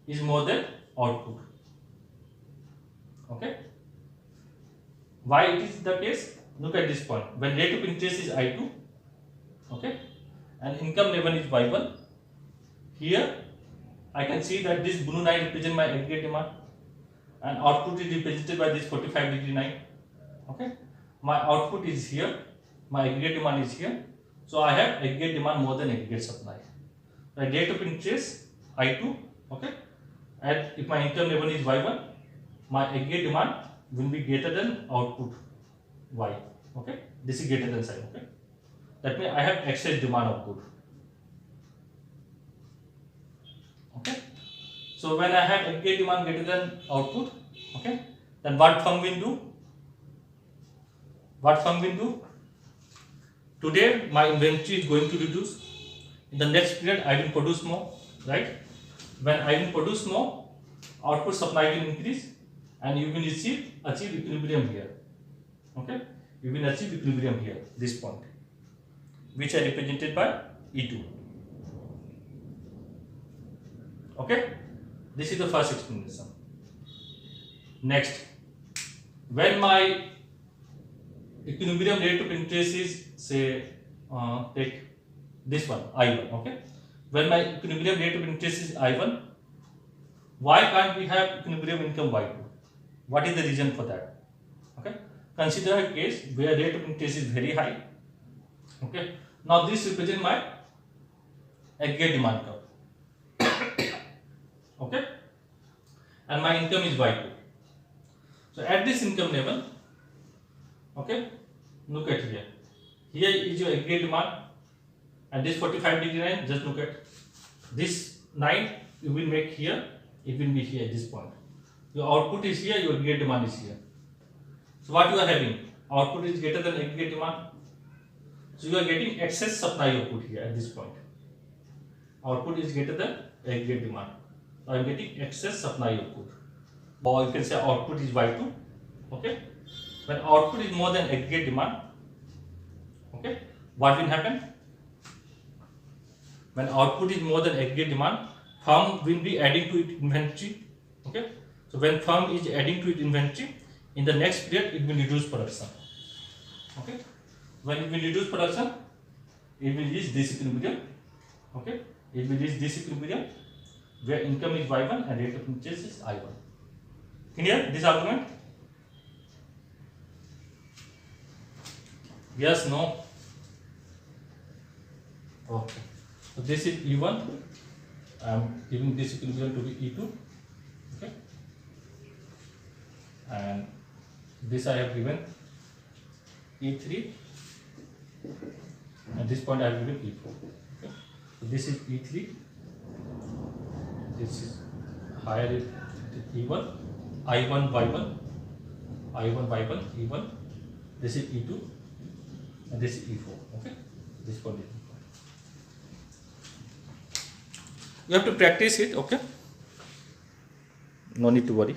Speaker 1: is more than output. Okay. Why it is the case? Look at this point. When rate of interest is I2, okay, and income level is Y1, here I can see that this blue line represents my aggregate demand and output is represented by this 45-degree line. Okay, my output is here, my aggregate demand is here, so I have aggregate demand more than aggregate supply. The rate of interest I2, okay, and if my income level is Y1, my aggregate demand will be greater than output Y. Okay, this is greater than sign. Okay, that means I have excess demand of good. Okay, so when I have aggregate demand greater than output, okay, then what firm will do? What firm will do? Today my inventory is going to reduce. In the next period I will produce more, right? When I will produce more, output supply will increase and you will achieve equilibrium here. Okay, you will achieve equilibrium here, this point, which are represented by E2. Okay, this is the first explanation. Next, when my equilibrium rate of interest is, say, take this one I1. Okay, when my equilibrium rate of interest is I1, why can't we have equilibrium income Y2? What is the reason for that? Okay, consider a case where rate of interest is very high. Okay, now this represents my aggregate demand curve. Okay, and my income is Y2. So at this income level, okay, look at here. Here is your aggregate demand, and this 45-degree line. Just look at this line. You will make here. It will be here at this point. Your output is here, your aggregate demand is here. So what you are having? Output is greater than aggregate demand. So you are getting excess supply output here at this point. Output is greater than aggregate demand. So I am getting excess supply output. Or you can say output is Y2. Okay. When output is more than aggregate demand, okay, what will happen? When output is more than aggregate demand, firm will be adding to its inventory. Okay. So when firm is adding to its inventory, in the next period it will reduce production. Okay. When it will reduce production, it will reach this equilibrium. Okay. It will reach this equilibrium where income is Y1 and rate of interest is I1. Clear this argument? Yes, no? Okay. So this is E1. I am giving this equilibrium to be E2. Okay. And this I have given E3. At this point I have given E4. Okay. So this is E3. This is higher E1. I1 Y1. I1 Y1 E1. This is E2. And this is E4. Okay. This point is E4. You have to practice it. Okay. No need to worry.